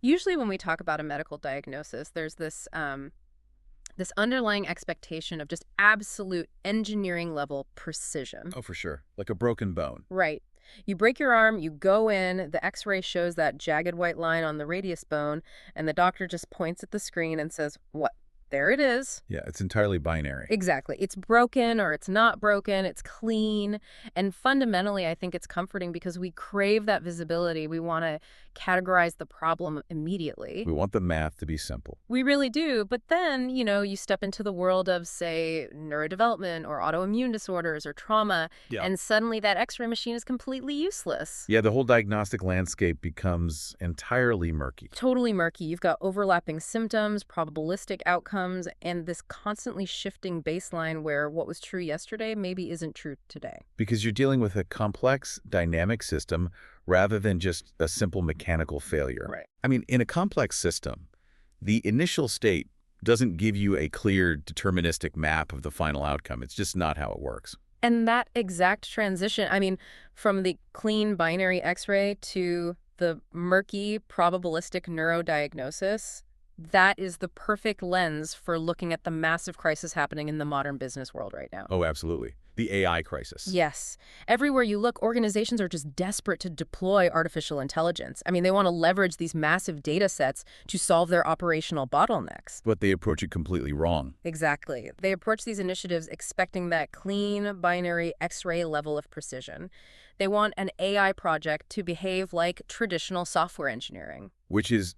Usually when we talk about a medical diagnosis, there's this underlying expectation of just absolute engineering level precision. Oh, for sure. Like a broken bone. Right. You break your arm, you go in, the x-ray shows that jagged white line on the radius bone, and the doctor just points at the screen and says, "What? There it is." Yeah, it's entirely binary. Exactly. It's broken or it's not broken. It's clean. And fundamentally, I think it's comforting because we crave that visibility. We want to categorize the problem immediately. We want the math to be simple. We really do. But then, you step into the world of, say, neurodevelopment or autoimmune disorders or trauma, Yeah. and suddenly that x-ray machine is completely useless. Yeah, the whole diagnostic landscape becomes entirely murky. Totally murky. You've got overlapping symptoms, probabilistic outcomes, and this constantly shifting baseline where what was true yesterday maybe isn't true today. Because you're dealing with a complex, dynamic system rather than just a simple mechanical failure. Right. I mean, in a complex system, the initial state doesn't give you a clear, deterministic map of the final outcome. It's just not how it works. And that exact transition, I mean, from the clean binary x-ray to the murky probabilistic neurodiagnosis, that is the perfect lens for looking at the massive crisis happening in the modern business world right now. Oh, absolutely. The AI crisis. Yes. Everywhere you look, organizations are just desperate to deploy artificial intelligence. I mean, they want to leverage these massive data sets to solve their operational bottlenecks. But they approach it completely wrong. Exactly. They approach these initiatives expecting that clean, binary, X-ray level of precision. They want an AI project to behave like traditional software engineering. Which is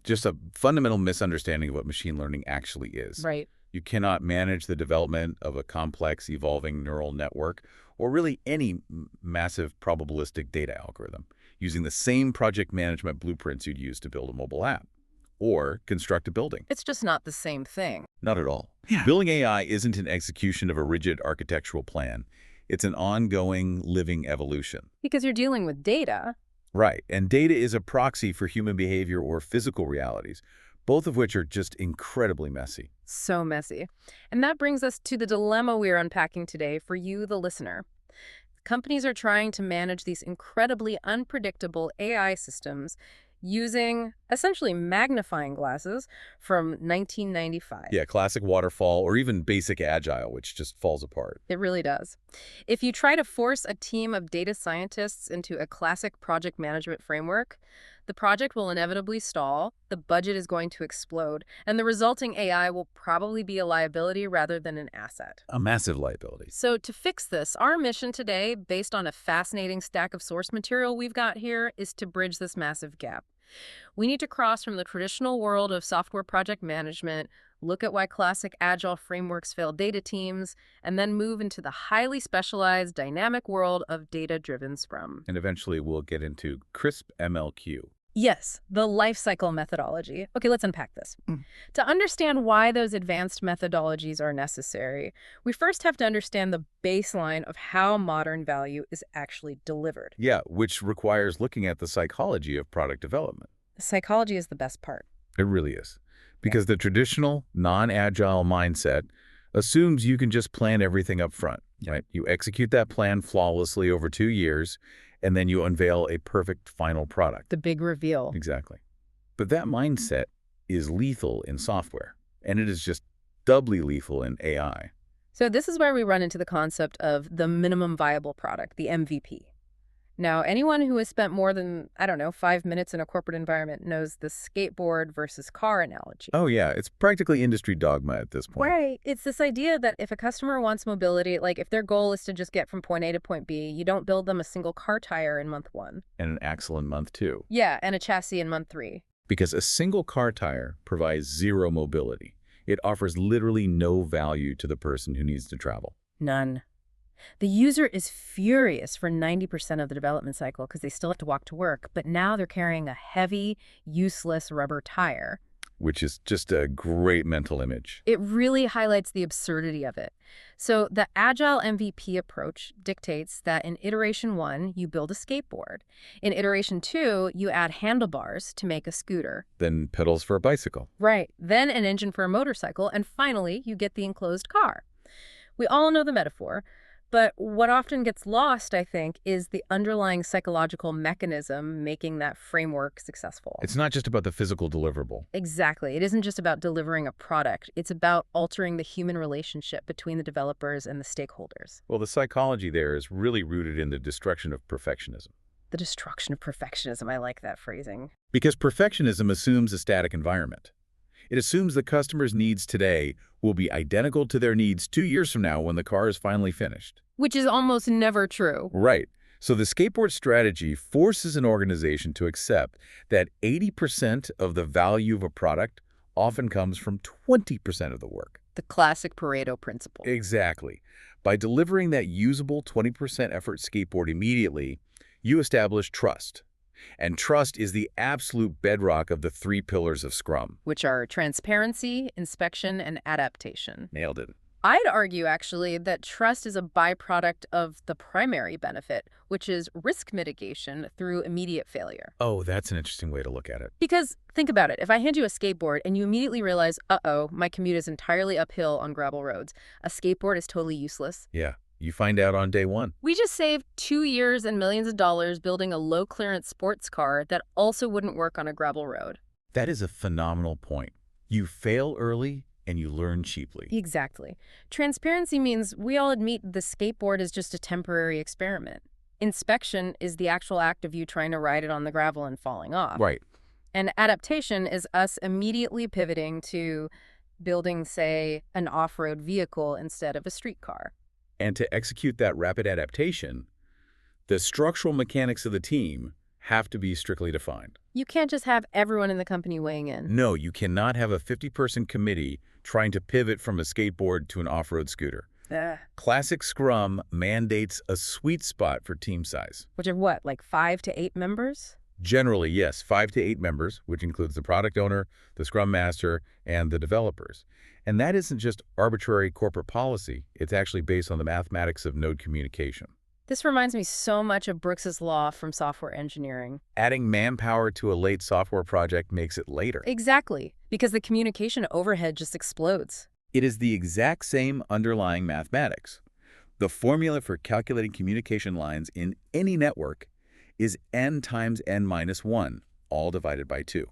just a fundamental misunderstanding of what machine learning actually is. Right. You cannot manage the development of a complex, evolving neural network or really any massive probabilistic data algorithm using the same project management blueprints you'd use to build a mobile app or construct a building. It's just not the same thing. Not at all. Yeah. Building AI isn't an execution of a rigid architectural plan. It's an ongoing, living evolution. Because you're dealing with data. Right. And data is a proxy for human behavior or physical realities, both of which are just incredibly messy. So messy. And that brings us to the dilemma we're unpacking today for you, the listener. Companies are trying to manage these incredibly unpredictable AI systems using essentially magnifying glasses from 1995. Yeah, classic waterfall or even basic agile, which just falls apart. It really does. If you try to force a team of data scientists into a classic project management framework, the project will inevitably stall, the budget is going to explode, and the resulting AI will probably be a liability rather than an asset. A massive liability. So to fix this, our mission today, based on a fascinating stack of source material we've got here, is to bridge this massive gap. We need to cross from the traditional world of software project management, look at why classic agile frameworks fail data teams, and then move into the highly specialized, dynamic world of data-driven Scrum. And eventually we'll get into CRISP MLQ. Yes, the life cycle methodology. Okay, let's unpack this. To understand why those advanced methodologies are necessary, we first have to understand the baseline of how modern value is actually delivered. Yeah, which requires looking at the psychology of product development. The psychology is the best part. It really is. Because the traditional, non-agile mindset assumes you can just plan everything up front, right? You execute that plan flawlessly over 2 years, and then you unveil a perfect final product. The big reveal. Exactly. But that mindset is lethal in software, and it is just doubly lethal in AI. So this is where we run into the concept of the minimum viable product, the MVP. Now, anyone who has spent more than, 5 minutes in a corporate environment knows the skateboard versus car analogy. Oh yeah, it's practically industry dogma at this point. Right. It's this idea that if a customer wants mobility, like if their goal is to just get from point A to point B, you don't build them a single car tire in month 1. And an axle in month 2. Yeah, and a chassis in month 3. Because a single car tire provides zero mobility. It offers literally no value to the person who needs to travel. None. The user is furious for 90% of the development cycle because they still have to walk to work, but now they're carrying a heavy, useless rubber tire. Which is just a great mental image. It really highlights the absurdity of it. So the Agile MVP approach dictates that in iteration 1, you build a skateboard. In iteration 2, you add handlebars to make a scooter. Then pedals for a bicycle. Right. Then an engine for a motorcycle. And finally, you get the enclosed car. We all know the metaphor. But what often gets lost, I think, is the underlying psychological mechanism making that framework successful. It's not just about the physical deliverable. Exactly. It isn't just about delivering a product. It's about altering the human relationship between the developers and the stakeholders. Well, the psychology there is really rooted in the destruction of perfectionism. The destruction of perfectionism. I like that phrasing. Because perfectionism assumes a static environment. It assumes the customer's needs today will be identical to their needs 2 years from now when the car is finally finished. Which is almost never true. Right. So the skateboard strategy forces an organization to accept that 80% of the value of a product often comes from 20% of the work. The classic Pareto principle. Exactly. By delivering that usable 20% effort skateboard immediately, you establish trust. And trust is the absolute bedrock of the 3 pillars of Scrum. Which are transparency, inspection, and adaptation. Nailed it. I'd argue, actually, that trust is a byproduct of the primary benefit, which is risk mitigation through immediate failure. Oh, that's an interesting way to look at it. Because, think about it, if I hand you a skateboard and you immediately realize, uh-oh, my commute is entirely uphill on gravel roads, a skateboard is totally useless. Yeah, you find out on day one. We just saved 2 years and millions of dollars building a low-clearance sports car that also wouldn't work on a gravel road. That is a phenomenal point. You fail early and you learn cheaply. Exactly. Transparency means we all admit the skateboard is just a temporary experiment. Inspection is the actual act of you trying to ride it on the gravel and falling off. Right. And adaptation is us immediately pivoting to building, say, an off-road vehicle instead of a streetcar. And to execute that rapid adaptation, the structural mechanics of the team have to be strictly defined. You can't just have everyone in the company weighing in. No, you cannot have a 50-person committee trying to pivot from a skateboard to an off-road scooter. Classic Scrum mandates a sweet spot for team size. Which are what, like 5 to 8 members? Generally, yes, 5 to 8 members, which includes the product owner, the Scrum Master, and the developers. And that isn't just arbitrary corporate policy. It's actually based on the mathematics of node communication. This reminds me so much of Brooks's Law from software engineering. Adding manpower to a late software project makes it later. Exactly, because the communication overhead just explodes. It is the exact same underlying mathematics. The formula for calculating communication lines in any network is n times n minus 1, all divided by 2.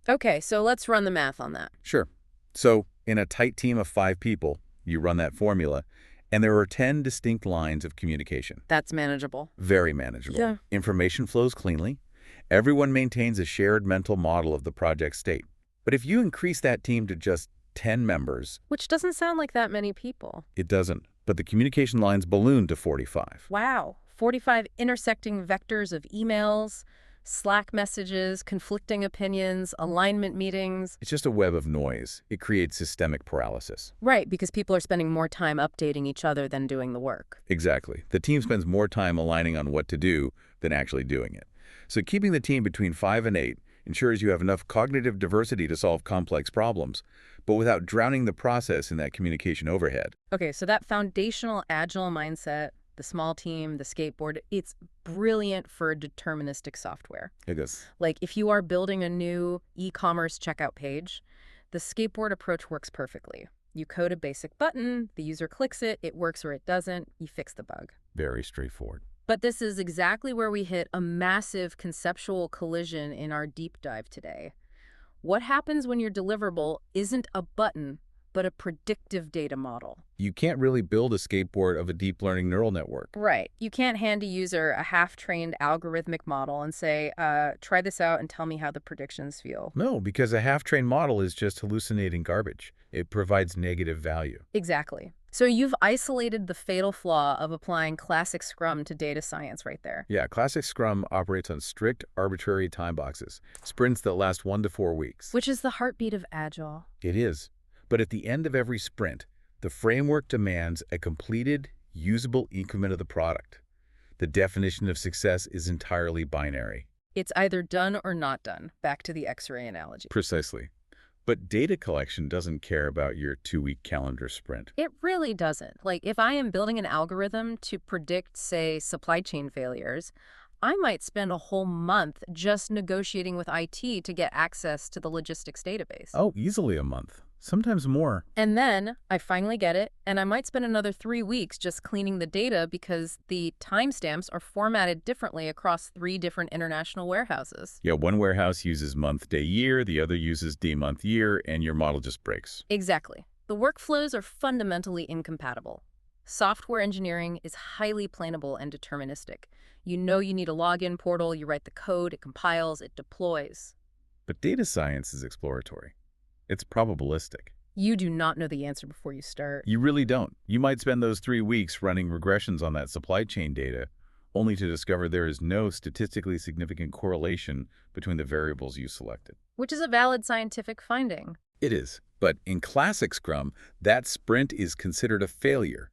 Okay, so let's run the math on that. Sure. So in a tight team of 5 people, you run that formula, and there are 10 distinct lines of communication. That's manageable. Very manageable. Yeah. Information flows cleanly. Everyone maintains a shared mental model of the project state. But if you increase that team to just 10 members... Which doesn't sound like that many people. It doesn't. But the communication lines balloon to 45. Wow. 45 intersecting vectors of emails, Slack messages, conflicting opinions, alignment meetings. It's just a web of noise. It creates systemic paralysis. Right, because people are spending more time updating each other than doing the work. Exactly. The team spends more time aligning on what to do than actually doing it. So keeping the team between 5 and 8 ensures you have enough cognitive diversity to solve complex problems, but without drowning the process in that communication overhead. Okay, so that foundational agile mindset, the small team, the skateboard, it's brilliant for deterministic software. It is. Like if you are building a new e-commerce checkout page, the skateboard approach works perfectly. You code a basic button, the user clicks it, it works or it doesn't, you fix the bug. Very straightforward. But this is exactly where we hit a massive conceptual collision in our deep dive today. What happens when your deliverable isn't a button, but a predictive data model? You can't really build a skateboard of a deep learning neural network. Right. You can't hand a user a half-trained algorithmic model and say, try this out and tell me how the predictions feel. No, because a half-trained model is just hallucinating garbage. It provides negative value. Exactly. So you've isolated the fatal flaw of applying classic Scrum to data science right there. Yeah, classic Scrum operates on strict, arbitrary time boxes, sprints that last 1 to 4 weeks. Which is the heartbeat of Agile. It is. But at the end of every sprint, the framework demands a completed, usable increment of the product. The definition of success is entirely binary. It's either done or not done, back to the X-ray analogy. Precisely. But data collection doesn't care about your 2-week calendar sprint. It really doesn't. Like, if I am building an algorithm to predict, say, supply chain failures, I might spend a whole month just negotiating with IT to get access to the logistics database. Oh, easily a month. Sometimes more. And then I finally get it, and I might spend another 3 weeks just cleaning the data because the timestamps are formatted differently across 3 different international warehouses. Yeah, one warehouse uses month, day, year, the other uses day, month, year, and your model just breaks. Exactly. The workflows are fundamentally incompatible. Software engineering is highly planable and deterministic. You know you need a login portal, you write the code, it compiles, it deploys. But data science is exploratory. It's probabilistic. You do not know the answer before you start. You really don't. You might spend those 3 weeks running regressions on that supply chain data, only to discover there is no statistically significant correlation between the variables you selected. Which is a valid scientific finding. It is. But in classic Scrum, that sprint is considered a failure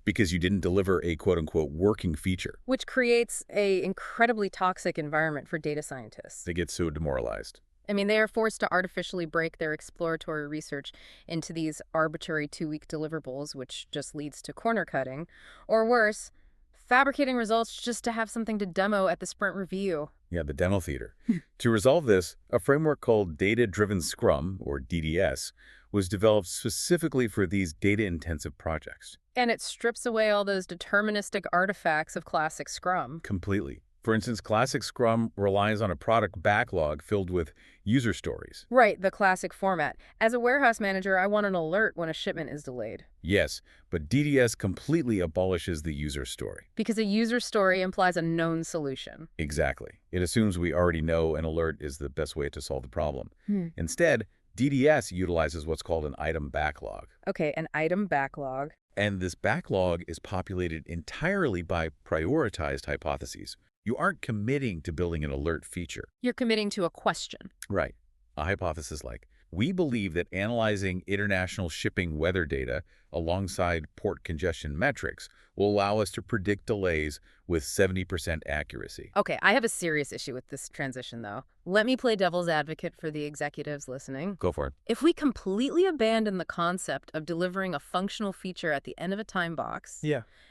because you didn't deliver a quote-unquote working feature. Which creates an incredibly toxic environment for data scientists. They get so demoralized. I mean, they are forced to artificially break their exploratory research into these arbitrary 2-week deliverables, which just leads to corner cutting. Or worse, fabricating results just to have something to demo at the sprint review. Yeah, the demo theater. To resolve this, a framework called Data-Driven Scrum, or DDS, was developed specifically for these data-intensive projects. And it strips away all those deterministic artifacts of classic Scrum. Completely. For instance, classic Scrum relies on a product backlog filled with user stories. Right, the classic format. As a warehouse manager, I want an alert when a shipment is delayed. Yes, but DDS completely abolishes the user story. Because a user story implies a known solution. Exactly. It assumes we already know an alert is the best way to solve the problem. Instead, DDS utilizes what's called an item backlog. Okay, an item backlog. And this backlog is populated entirely by prioritized hypotheses. You aren't committing to building an alert feature. You're committing to a question. Right. A hypothesis like, we believe that analyzing international shipping weather data alongside port congestion metrics will allow us to predict delays with 70% accuracy. Okay, I have a serious issue with this transition, though. Let me play devil's advocate for the executives listening. Go for it. If we completely abandon the concept of delivering a functional feature at the end of a time box,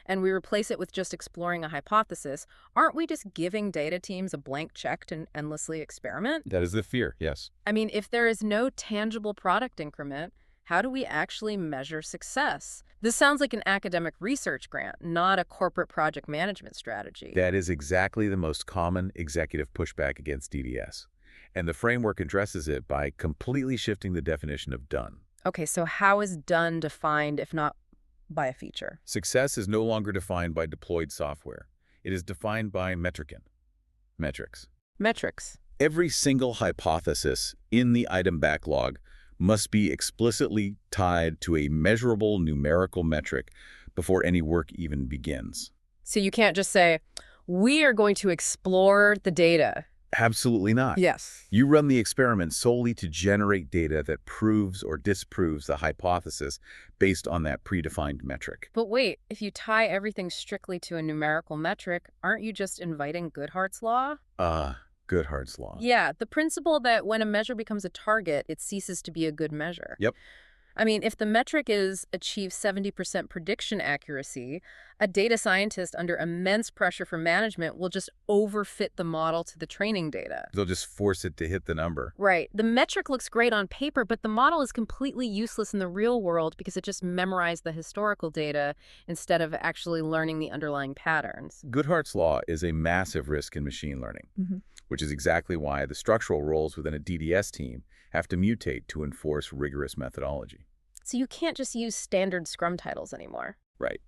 and we replace it with just exploring a hypothesis, aren't we just giving data teams a blank check to endlessly experiment? That is the fear, yes. I mean, if there is no tangible product increment, how do we actually measure success? This sounds like an academic research grant, not a corporate project management strategy. That is exactly the most common executive pushback against DDS. And the framework addresses it by completely shifting the definition of done. Okay, so how is done defined if not by a feature? Success is no longer defined by deployed software. It is defined by metrics. Metrics. Every single hypothesis in the item backlog must be explicitly tied to a measurable numerical metric before any work even begins. So you can't just say, we are going to explore the data. Absolutely not. Yes. You run the experiment solely to generate data that proves or disproves the hypothesis based on that predefined metric. But wait, if you tie everything strictly to a numerical metric, aren't you just inviting Goodhart's law? Goodhart's law. Yeah, the principle that when a measure becomes a target, it ceases to be a good measure. Yep. I mean, if the metric is achieve 70% prediction accuracy, a data scientist under immense pressure from management will just overfit the model to the training data. They'll just force it to hit the number. Right. The metric looks great on paper, but the model is completely useless in the real world because it just memorized the historical data instead of actually learning the underlying patterns. Goodhart's law is a massive risk in machine learning, which is exactly why the structural roles within a DDS team have to mutate to enforce rigorous methodology. So you can't just use standard Scrum titles anymore. Right.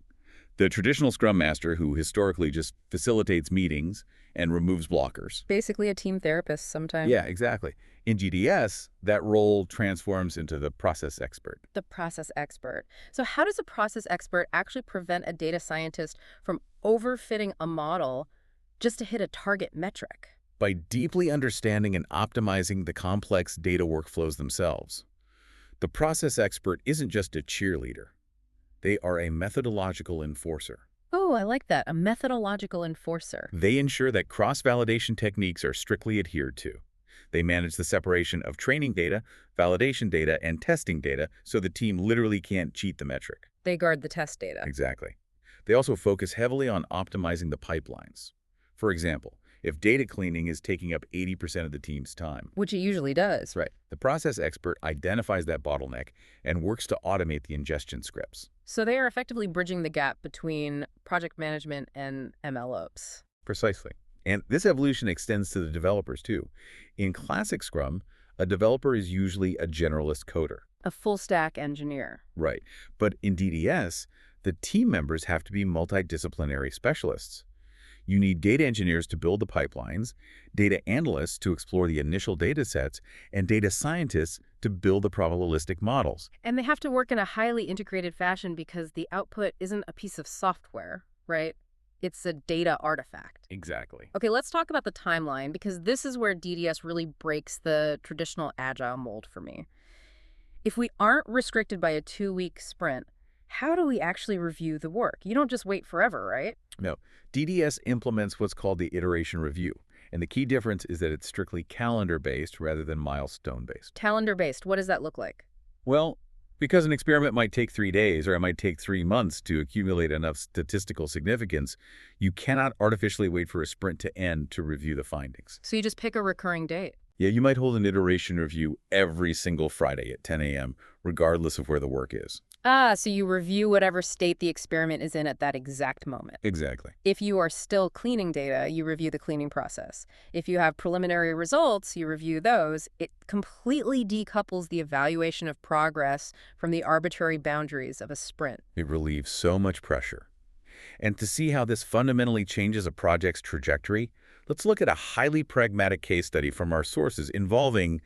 The traditional Scrum Master, who historically just facilitates meetings and removes blockers. Basically a team therapist sometimes. Yeah, exactly. In GDS, that role transforms into the process expert. The process expert. So how does a process expert actually prevent a data scientist from overfitting a model just to hit a target metric? By deeply understanding and optimizing the complex data workflows themselves. The process expert isn't just a cheerleader. They are a methodological enforcer. Oh, I like that. A methodological enforcer. They ensure that cross-validation techniques are strictly adhered to. They manage the separation of training data, validation data, and testing data so the team literally can't cheat the metric. They guard the test data. Exactly. They also focus heavily on optimizing the pipelines. For example, if data cleaning is taking up 80% of the team's time. Which it usually does. That's right. The process expert identifies that bottleneck and works to automate the ingestion scripts. So they are effectively bridging the gap between project management and MLOps. Precisely. And this evolution extends to the developers, too. In classic Scrum, a developer is usually a generalist coder. A full-stack engineer. Right. But in DDS, the team members have to be multidisciplinary specialists. You need data engineers to build the pipelines, data analysts to explore the initial data sets, and data scientists to build the probabilistic models. And they have to work in a highly integrated fashion because the output isn't a piece of software, right? It's a data artifact. Exactly. Okay, let's talk about the timeline because this is where DDS really breaks the traditional agile mold for me. If we aren't restricted by a 2-week sprint, how do we actually review the work? You don't just wait forever, right? No, DDS implements what's called the iteration review. And the key difference is that it's strictly calendar-based rather than milestone-based. Calendar-based, what does that look like? Well, because an experiment might take 3 days or it might take 3 months to accumulate enough statistical significance, you cannot artificially wait for a sprint to end to review the findings. So you just pick a recurring date. Yeah, you might hold an iteration review every single Friday at 10 a.m., regardless of where the work is. So you review whatever state the experiment is in at that exact moment. Exactly. If you are still cleaning data, you review the cleaning process. If you have preliminary results, you review those. It completely decouples the evaluation of progress from the arbitrary boundaries of a sprint. It relieves so much pressure. And to see how this fundamentally changes a project's trajectory, let's look at a highly pragmatic case study from our sources involving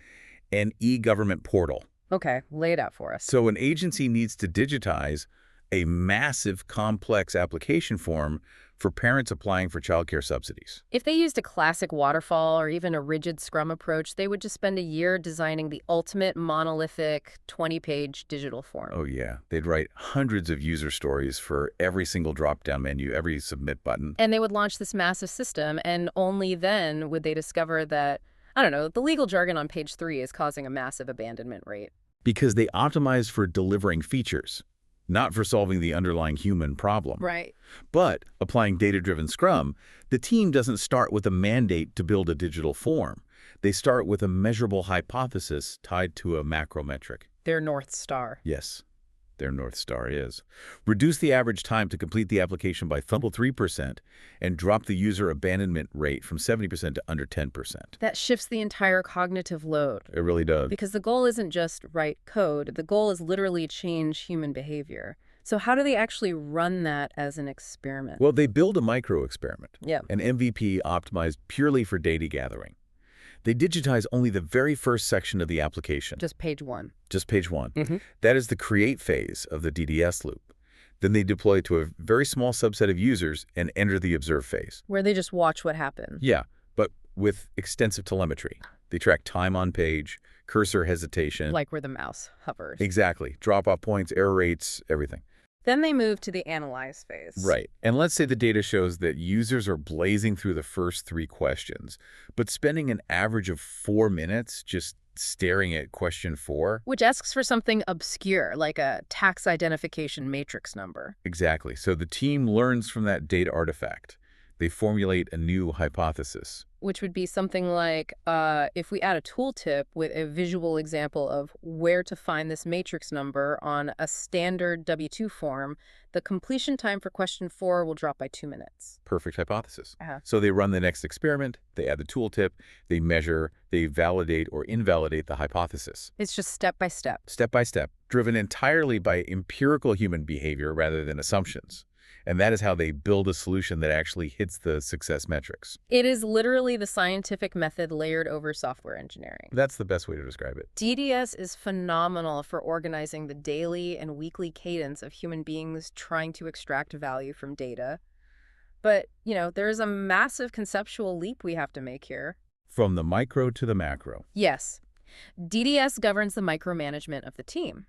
an e-government portal. Okay, lay it out for us. So an agency needs to digitize a massive, complex application form for parents applying for childcare subsidies. If they used a classic waterfall or even a rigid Scrum approach, they would just spend a year designing the ultimate monolithic 20-page digital form. Oh, yeah. They'd write hundreds of user stories for every single drop-down menu, every submit button. And they would launch this massive system, and only then would they discover that, I don't know, the legal jargon on page 3 is causing a massive abandonment rate. Because they optimize for delivering features, not for solving the underlying human problem. Right. But applying data-driven Scrum, the team doesn't start with a mandate to build a digital form. They start with a measurable hypothesis tied to a macro metric. Their North Star. Yes, their North Star is. Reduce the average time to complete the application by 3% and drop the user abandonment rate from 70% to under 10%. That shifts the entire cognitive load. It really does. Because the goal isn't just write code. The goal is literally change human behavior. So how do they actually run that as an experiment? Well, they build a micro experiment. Yeah. An MVP optimized purely for data gathering. They digitize only the very first section of the application. Just page 1. Just page 1. That is the create phase of the DDS loop. Then they deploy to a very small subset of users and enter the observe phase. Where they just watch what happens. Yeah, but with extensive telemetry. They track time on page, cursor hesitation. Like where the mouse hovers. Exactly. Drop-off points, error rates, everything. Then they move to the analyze phase. Right. And let's say the data shows that users are blazing through the first 3 questions, but spending an average of 4 minutes just staring at question 4. Which asks for something obscure, like a tax identification matrix number. Exactly. So the team learns from that data artifact. They formulate a new hypothesis. Which would be something like, if we add a tooltip with a visual example of where to find this matrix number on a standard W-2 form, the completion time for question 4 will drop by 2 minutes. Perfect hypothesis. Uh-huh. So they run the next experiment, they add the tooltip, they measure, they validate or invalidate the hypothesis. It's just step by step. Step by step, driven entirely by empirical human behavior rather than assumptions. And that is how they build a solution that actually hits the success metrics. It is literally the scientific method layered over software engineering. That's the best way to describe it. DDS is phenomenal for organizing the daily and weekly cadence of human beings trying to extract value from data. But, there's a massive conceptual leap we have to make here. From the micro to the macro. Yes. DDS governs the micromanagement of the team.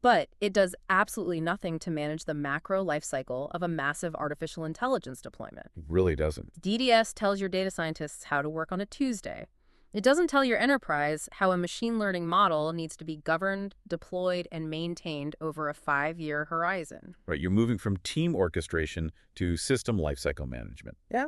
But it does absolutely nothing to manage the macro lifecycle of a massive artificial intelligence deployment. It really doesn't. DDS tells your data scientists how to work on a Tuesday. It doesn't tell your enterprise how a machine learning model needs to be governed, deployed, and maintained over a 5-year horizon. Right, you're moving from team orchestration to system lifecycle management. Yeah.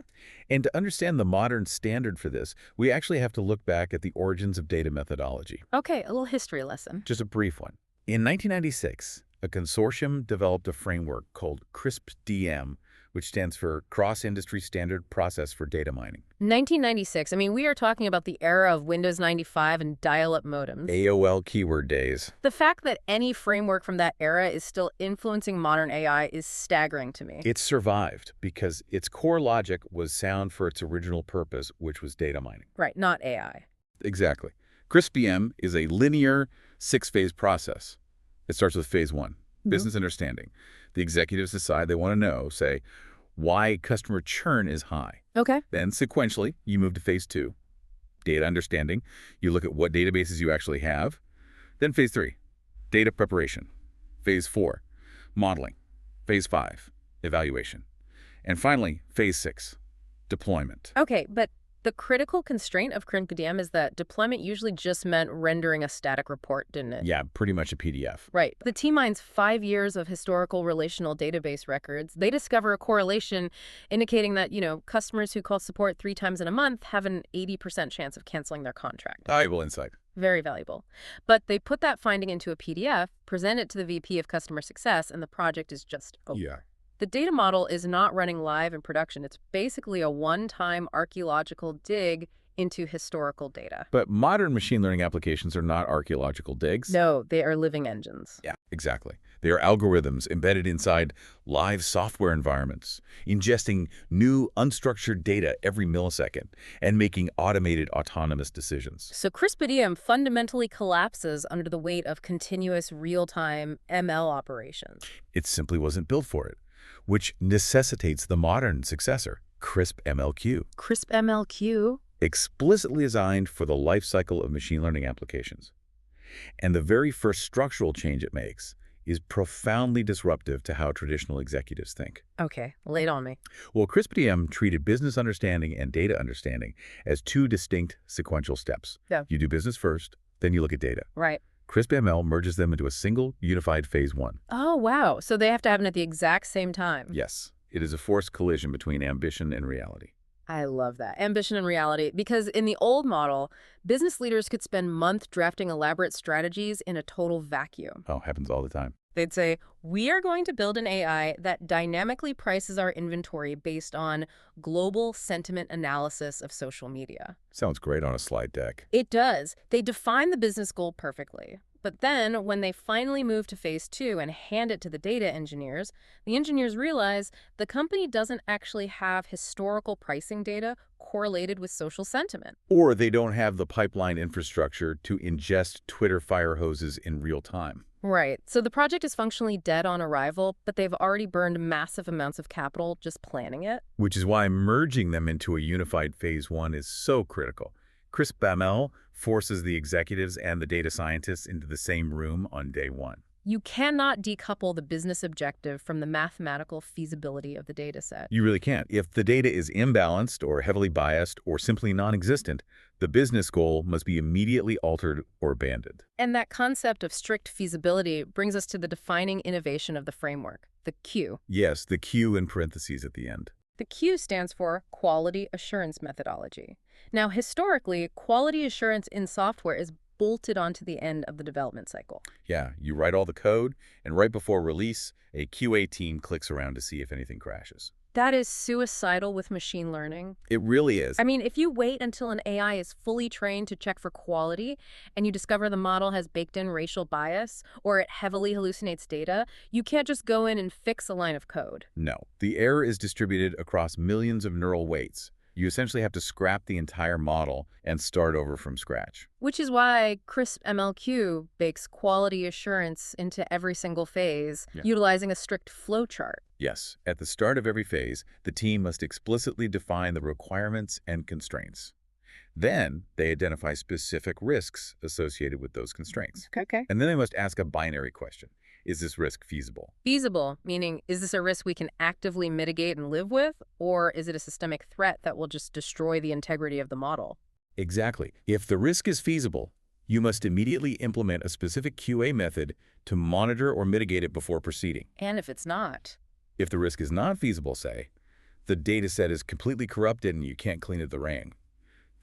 And to understand the modern standard for this, we actually have to look back at the origins of data methodology. Okay, a little history lesson. Just a brief one. In 1996, a consortium developed a framework called CRISP-DM, which stands for Cross-Industry Standard Process for Data Mining. 1996, I mean, we are talking about the era of Windows 95 and dial-up modems. AOL keyword days. The fact that any framework from that era is still influencing modern AI is staggering to me. It survived because its core logic was sound for its original purpose, which was data mining. Right, not AI. Exactly. CRISP-DM is a linear 6-phase process. It starts with phase 1, business understanding. The executives decide they want to know, say, why customer churn is high. Okay. Then sequentially, you move to phase 2, data understanding. You look at what databases you actually have. Then phase 3, data preparation. Phase 4, modeling. Phase 5, evaluation. And finally, phase 6, deployment. Okay, but the critical constraint of CRISP-DM is that deployment usually just meant rendering a static report, didn't it? Yeah, pretty much a PDF. Right. The team mines 5 years of historical relational database records. They discover a correlation indicating that, customers who call support 3 times in a month have an 80% chance of canceling their contract. Valuable insight. Very valuable. But they put that finding into a PDF, present it to the VP of Customer Success, and the project is just over. Yeah. The data model is not running live in production. It's basically a one-time archaeological dig into historical data. But modern machine learning applications are not archaeological digs. No, they are living engines. Yeah, exactly. They are algorithms embedded inside live software environments, ingesting new unstructured data every millisecond and making automated autonomous decisions. So CRISP-DM fundamentally collapses under the weight of continuous real-time ML operations. It simply wasn't built for it, which necessitates the modern successor, CRISP-MLQ. CRISP-MLQ? Explicitly designed for the life cycle of machine learning applications. And the very first structural change it makes is profoundly disruptive to how traditional executives think. Okay, lay it on me. Well, CRISP-DM treated business understanding and data understanding as 2 distinct sequential steps. Yeah. You do business first, then you look at data. Right. CRISP-ML merges them into a single, unified phase 1. Oh, wow. So they have to happen at the exact same time. Yes, it is a forced collision between ambition and reality. I love that. Ambition and reality. Because in the old model, business leaders could spend months drafting elaborate strategies in a total vacuum. Oh, happens all the time. They'd say, we are going to build an AI that dynamically prices our inventory based on global sentiment analysis of social media. Sounds great on a slide deck. It does. They define the business goal perfectly. But then, when they finally move to phase 2 and hand it to the data engineers, the engineers realize the company doesn't actually have historical pricing data correlated with social sentiment. Or they don't have the pipeline infrastructure to ingest Twitter fire hoses in real time. Right. So the project is functionally dead on arrival, but they've already burned massive amounts of capital just planning it. Which is why merging them into a unified phase 1 is so critical. CRISP-ML forces the executives and the data scientists into the same room on day 1. You cannot decouple the business objective from the mathematical feasibility of the data set. You really can't. If the data is imbalanced or heavily biased or simply non-existent, the business goal must be immediately altered or abandoned. And that concept of strict feasibility brings us to the defining innovation of the framework, the Q. Yes, the Q in parentheses at the end. The Q stands for Quality Assurance Methodology. Now, historically, quality assurance in software is bolted onto the end of the development cycle. Yeah, you write all the code, and right before release, a QA team clicks around to see if anything crashes. That is suicidal with machine learning. It really is. I mean, if you wait until an AI is fully trained to check for quality and you discover the model has baked-in racial bias or it heavily hallucinates data, you can't just go in and fix a line of code. No, the error is distributed across millions of neural weights. You essentially have to scrap the entire model and start over from scratch. Which is why CRISP-MLQ bakes quality assurance into every single phase, utilizing a strict flowchart. Yes, at the start of every phase, the team must explicitly define the requirements and constraints. Then, they identify specific risks associated with those constraints. Okay. And then they must ask a binary question. Is this risk feasible? Feasible, meaning, is this a risk we can actively mitigate and live with, or is it a systemic threat that will just destroy the integrity of the model? Exactly. If the risk is feasible, you must immediately implement a specific QA method to monitor or mitigate it before proceeding. And if it's not? If the risk is not feasible, say, the data set is completely corrupted and you can't clean up the ring,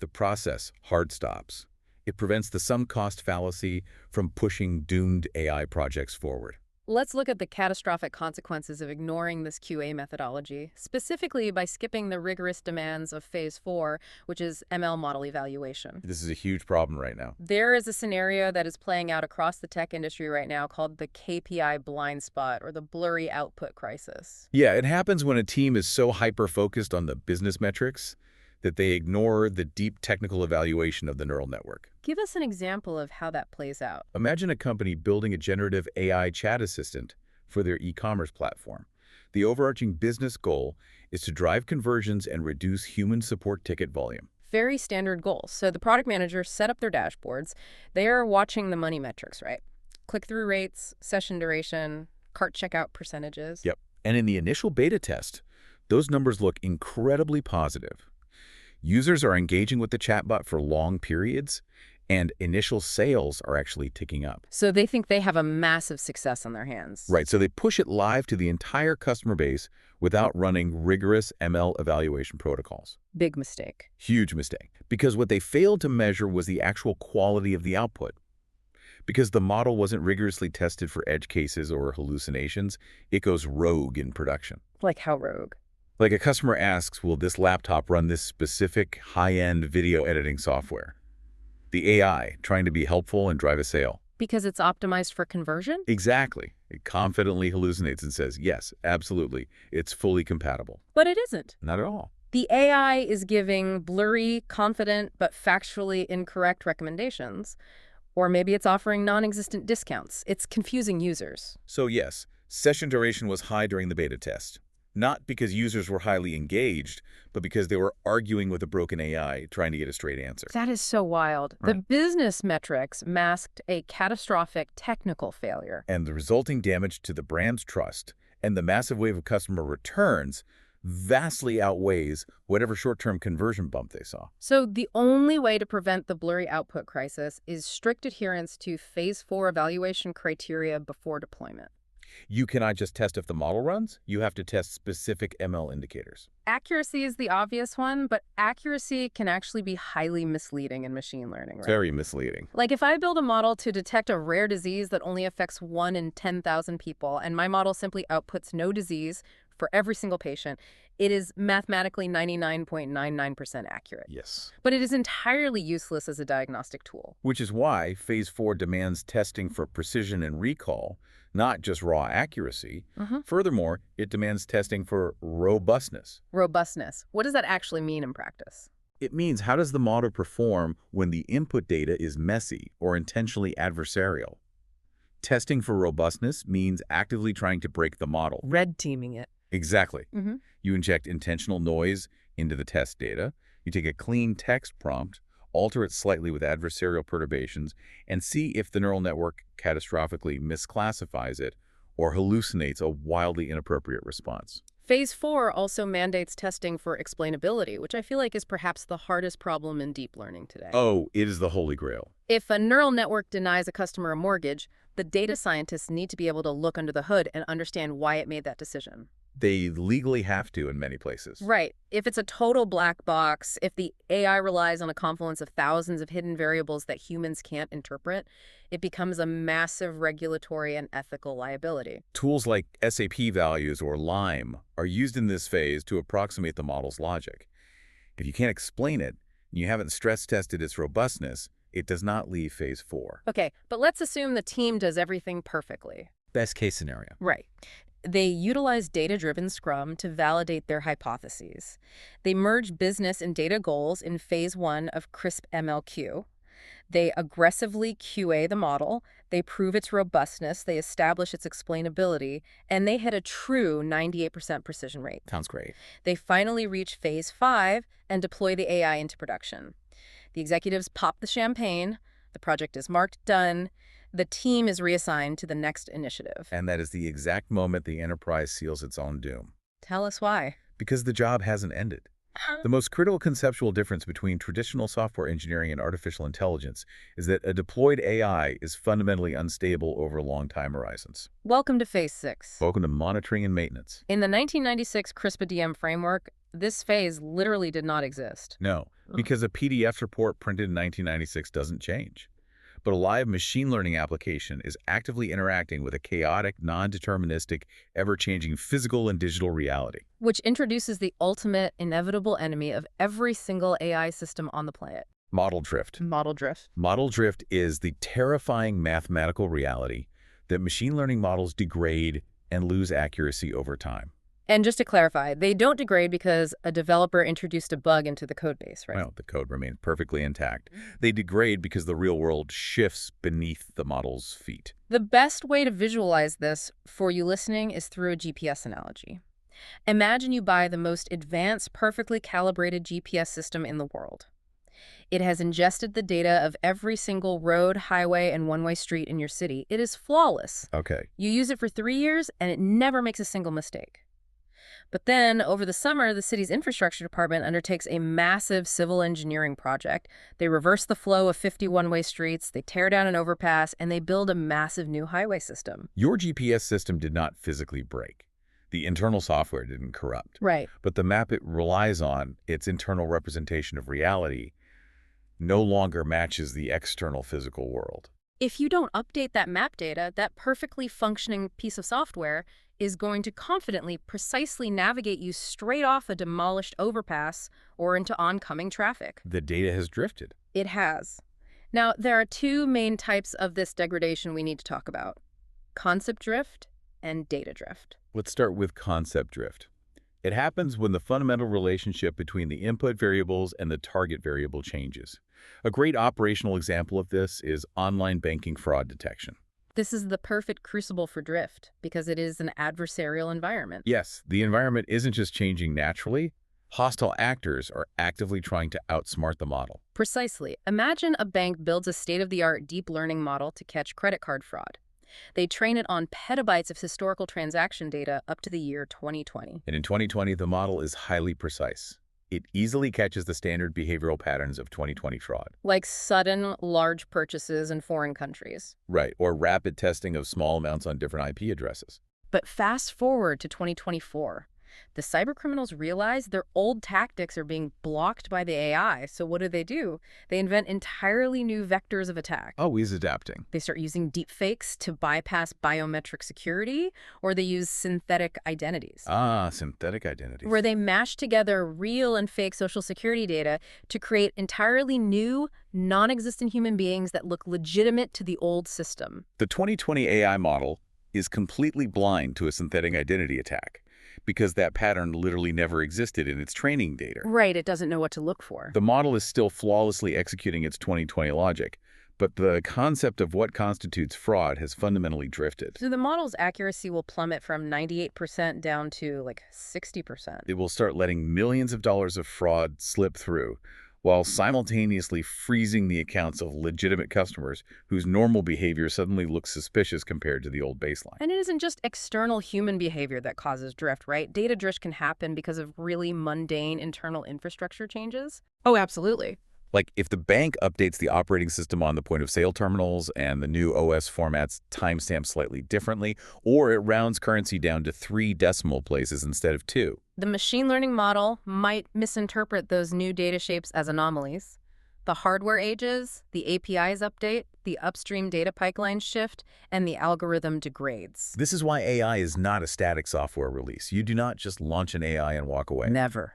the process hard stops. It prevents the sunk cost fallacy from pushing doomed AI projects forward. Let's look at the catastrophic consequences of ignoring this QA methodology, specifically by skipping the rigorous demands of Phase 4, which is ML model evaluation. This is a huge problem right now. There is a scenario that is playing out across the tech industry right now called the KPI blind spot, or the blurry output crisis. Yeah, it happens when a team is so hyper-focused on the business metrics that they ignore the deep technical evaluation of the neural network. Give us an example of how that plays out. Imagine a company building a generative AI chat assistant for their e-commerce platform. The overarching business goal is to drive conversions and reduce human support ticket volume. Very standard goals. So the product managers set up their dashboards. They are watching the money metrics, right? Click-through rates, session duration, cart checkout percentages. Yep. And in the initial beta test, those numbers look incredibly positive. Users are engaging with the chatbot for long periods, and initial sales are actually ticking up. So they think they have a massive success on their hands. Right, so they push it live to the entire customer base without running rigorous ML evaluation protocols. Big mistake. Huge mistake, because what they failed to measure was the actual quality of the output. Because the model wasn't rigorously tested for edge cases or hallucinations, it goes rogue in production. Like how rogue? Like a customer asks, will this laptop run this specific high-end video editing software? The AI trying to be helpful and drive a sale. Because it's optimized for conversion? Exactly. It confidently hallucinates and says, yes, absolutely, it's fully compatible. But it isn't. Not at all. The AI is giving blurry, confident, but factually incorrect recommendations. Or maybe it's offering non-existent discounts. It's confusing users. So yes, session duration was high during the beta test. Not because users were highly engaged, but because they were arguing with a broken AI trying to get a straight answer. That is so wild. Right. The business metrics masked a catastrophic technical failure. And the resulting damage to the brand's trust and the massive wave of customer returns vastly outweighs whatever short-term conversion bump they saw. So the only way to prevent the blurry output crisis is strict adherence to Phase 4 evaluation criteria before deployment. You cannot just test if the model runs. You have to test specific ML indicators. Accuracy is the obvious one, but accuracy can actually be highly misleading in machine learning, right? Very misleading. Like if I build a model to detect a rare disease that only affects 1 in 10,000 people, and my model simply outputs no disease for every single patient, it is mathematically 99.99% accurate. Yes. But it is entirely useless as a diagnostic tool. Which is why Phase 4 demands testing for precision and recall, not just raw accuracy. Furthermore, it demands testing for robustness. Robustness. What does that actually mean in practice? It means how does the model perform when the input data is messy or intentionally adversarial? Testing for robustness means actively trying to break the model. Red teaming it. Exactly. You inject intentional noise into the test data. You take a clean text prompt, alter it slightly with adversarial perturbations, and see if the neural network catastrophically misclassifies it or hallucinates a wildly inappropriate response. Phase 4 also mandates testing for explainability, which I feel like is perhaps the hardest problem in deep learning today. Oh, it is the holy grail. If a neural network denies a customer a mortgage, the data scientists need to be able to look under the hood and understand why it made that decision. They legally have to in many places. Right. If it's a total black box, if the AI relies on a confluence of thousands of hidden variables that humans can't interpret, it becomes a massive regulatory and ethical liability. Tools like SAP values or LIME are used in this phase to approximate the model's logic. If you can't explain it, and you haven't stress-tested its robustness, it does not leave Phase 4. Okay, but let's assume the team does everything perfectly. Best case scenario. Right. They utilize data-driven Scrum to validate their hypotheses. They merge business and data goals in Phase 1 of CRISP MLQ. They aggressively QA the model, they prove its robustness, they establish its explainability, and they hit a true 98% precision rate. Sounds great. They finally reach Phase 5 and deploy the AI into production. The executives pop the champagne, the project is marked done, the team is reassigned to the next initiative. And that is the exact moment the enterprise seals its own doom. Tell us why. Because the job hasn't ended. The most critical conceptual difference between traditional software engineering and artificial intelligence is that a deployed AI is fundamentally unstable over long time horizons. Welcome to Phase 6. Welcome to monitoring and maintenance. In the 1996 CRISPR-DM framework, this phase literally did not exist. No, because a PDF report printed in 1996 doesn't change. But a live machine learning application is actively interacting with a chaotic, non-deterministic, ever-changing physical and digital reality. Which introduces the ultimate inevitable enemy of every single AI system on the planet. Model drift. Model drift. Model drift is the terrifying mathematical reality that machine learning models degrade and lose accuracy over time. And just to clarify, they don't degrade because a developer introduced a bug into the code base, right? Well, the code remains perfectly intact. They degrade because the real world shifts beneath the model's feet. The best way to visualize this for you listening is through a GPS analogy. Imagine you buy the most advanced, perfectly calibrated GPS system in the world. It has ingested the data of every single road, highway, and one-way street in your city. It is flawless. Okay. You use it for 3 years, and it never makes a single mistake. But then, over the summer, the city's infrastructure department undertakes a massive civil engineering project. They reverse the flow of 50 one-way streets, they tear down an overpass, and they build a massive new highway system. Your GPS system did not physically break. The internal software didn't corrupt. Right. But the map it relies on, its internal representation of reality, no longer matches the external physical world. If you don't update that map data, that perfectly functioning piece of software is going to confidently, precisely navigate you straight off a demolished overpass or into oncoming traffic. The data has drifted. It has. Now, there are two main types of this degradation we need to talk about: concept drift and data drift. Let's start with concept drift. It happens when the fundamental relationship between the input variables and the target variable changes. A great operational example of this is online banking fraud detection. This is the perfect crucible for drift because it is an adversarial environment. Yes, the environment isn't just changing naturally. Hostile actors are actively trying to outsmart the model. Precisely. Imagine a bank builds a state-of-the-art deep learning model to catch credit card fraud. They train it on petabytes of historical transaction data up to the year 2020. And in 2020, the model is highly precise. It easily catches the standard behavioral patterns of 2020 fraud. Like sudden, large purchases in foreign countries. Right, or rapid testing of small amounts on different IP addresses. But fast forward to 2024. The cybercriminals realize their old tactics are being blocked by the AI, so what do? They invent entirely new vectors of attack. Always adapting. They start using deepfakes to bypass biometric security, or they use synthetic identities. Synthetic identities. Where they mash together real and fake social security data to create entirely new, non-existent human beings that look legitimate to the old system. The 2020 AI model is completely blind to a synthetic identity attack, because that pattern literally never existed in its training data. Right, it doesn't know what to look for. The model is still flawlessly executing its 2020 logic, but the concept of what constitutes fraud has fundamentally drifted. So the model's accuracy will plummet from 98% down to like 60%. It will start letting millions of dollars of fraud slip through, while simultaneously freezing the accounts of legitimate customers whose normal behavior suddenly looks suspicious compared to the old baseline. And it isn't just external human behavior that causes drift, right? Data drift can happen because of really mundane internal infrastructure changes. Oh, absolutely. Like if the bank updates the operating system on the point-of-sale terminals and the new OS formats timestamp slightly differently, or it rounds currency down to 3 decimal places instead of 2. The machine learning model might misinterpret those new data shapes as anomalies. The hardware ages, the APIs update, the upstream data pipelines shift, and the algorithm degrades. This is why AI is not a static software release. You do not just launch an AI and walk away. Never.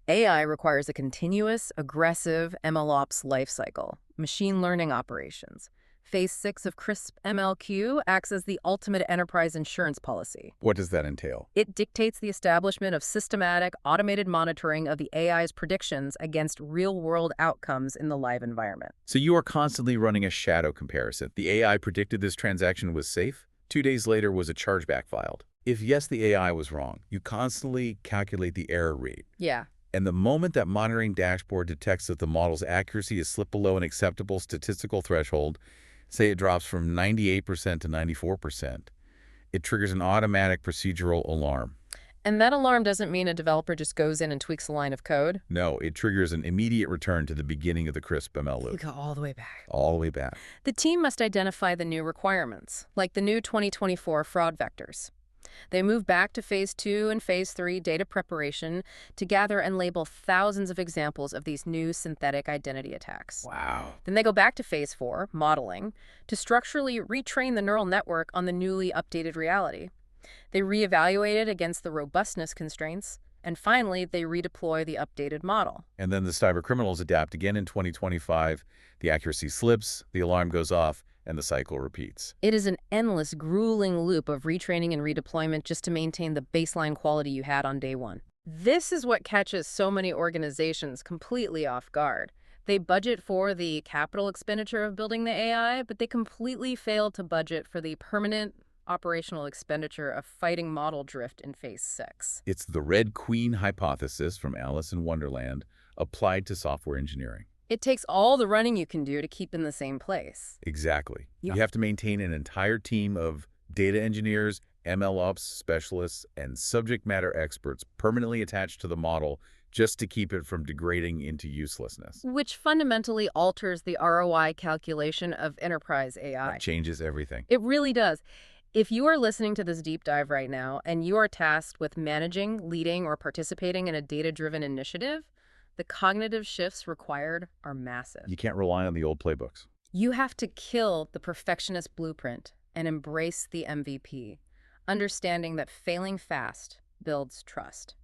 AI requires a continuous, aggressive MLOps lifecycle, machine learning operations. Phase 6 of CRISP-MLQ acts as the ultimate enterprise insurance policy. What does that entail? It dictates the establishment of systematic, automated monitoring of the AI's predictions against real-world outcomes in the live environment. So you are constantly running a shadow comparison. The AI predicted this transaction was safe. 2 days later was a chargeback filed. If yes, the AI was wrong, you constantly calculate the error rate. Yeah. And the moment that monitoring dashboard detects that the model's accuracy has slipped below an acceptable statistical threshold, say it drops from 98% to 94%, it triggers an automatic procedural alarm. And that alarm doesn't mean a developer just goes in and tweaks a line of code. No, it triggers an immediate return to the beginning of the CRISP ML You loop, go all the way back. all the way back. The team must identify the new requirements, like the new 2024 fraud vectors. They move back to Phase 2 and Phase 3 data preparation to gather and label thousands of examples of these new synthetic identity attacks. Wow. Then they go back to Phase 4, modeling, to structurally retrain the neural network on the newly updated reality. They reevaluate it against the robustness constraints, and finally, they redeploy the updated model. And then the cybercriminals adapt again in 2025. The accuracy slips, the alarm goes off, and the cycle repeats. It is an endless, grueling loop of retraining and redeployment just to maintain the baseline quality you had on day one. This is what catches so many organizations completely off guard. They budget for the capital expenditure of building the AI, but they completely fail to budget for the permanent operational expenditure of fighting model drift in Phase 6. It's the Red Queen hypothesis from Alice in Wonderland applied to software engineering. It takes all the running you can do to keep in the same place. Exactly. Yeah. You have to maintain an entire team of data engineers, MLOps specialists, and subject matter experts permanently attached to the model just to keep it from degrading into uselessness. Which fundamentally alters the ROI calculation of enterprise AI. That changes everything. It really does. If you are listening to this deep dive right now and you are tasked with managing, leading, or participating in a data-driven initiative, the cognitive shifts required are massive. You can't rely on the old playbooks. You have to kill the perfectionist blueprint and embrace the MVP, understanding that failing fast builds trust.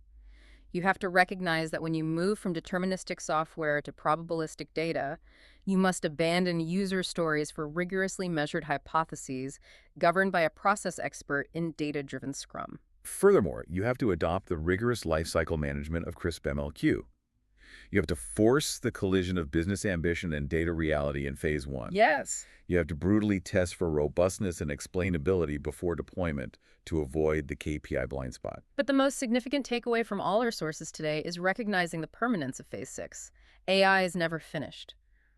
You have to recognize that when you move from deterministic software to probabilistic data, you must abandon user stories for rigorously measured hypotheses governed by a process expert in data-driven Scrum. Furthermore, you have to adopt the rigorous lifecycle management of CRISP MLQ. You have to force the collision of business ambition and data reality in Phase 1. Yes. You have to brutally test for robustness and explainability before deployment to avoid the KPI blind spot. But the most significant takeaway from all our sources today is recognizing the permanence of Phase 6. AI is never finished.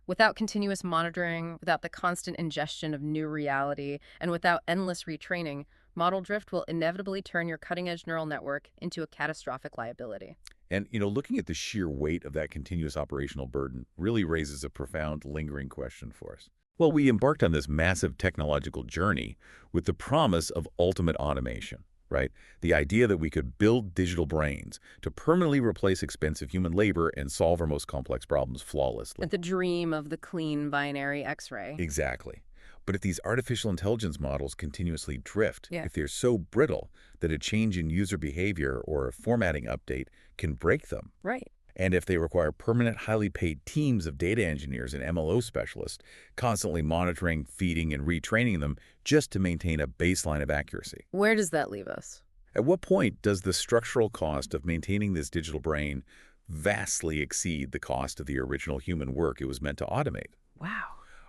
Without continuous monitoring, without the constant ingestion of new reality, and without endless retraining, model drift will inevitably turn your cutting-edge neural network into a catastrophic liability. And, looking at the sheer weight of that continuous operational burden really raises a profound, lingering question for us. Well, we embarked on this massive technological journey with the promise of ultimate automation, right? The idea that we could build digital brains to permanently replace expensive human labor and solve our most complex problems flawlessly. The dream of the clean binary X-ray. Exactly. But if these artificial intelligence models continuously drift, Yeah. if they're so brittle that a change in user behavior or a formatting update can break them, Right. and if they require permanent, highly paid teams of data engineers and MLO specialists constantly monitoring, feeding, and retraining them just to maintain a baseline of accuracy. Where does that leave us? At what point does the structural cost of maintaining this digital brain vastly exceed the cost of the original human work it was meant to automate? Wow.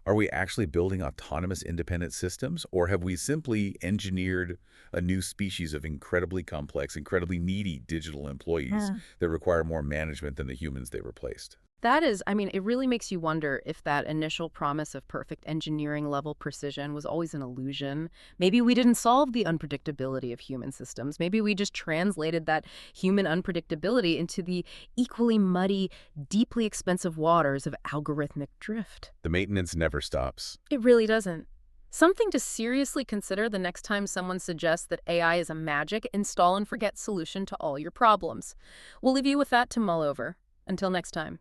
Are we actually building autonomous independent systems, or have we simply engineered a new species of incredibly complex, incredibly needy digital employees that require more management than the humans they replaced? That is, it really makes you wonder if that initial promise of perfect engineering level precision was always an illusion. Maybe we didn't solve the unpredictability of human systems. Maybe we just translated that human unpredictability into the equally muddy, deeply expensive waters of algorithmic drift. The maintenance never stops. It really doesn't. Something to seriously consider the next time someone suggests that AI is a magic install and forget solution to all your problems. We'll leave you with that to mull over. Until next time.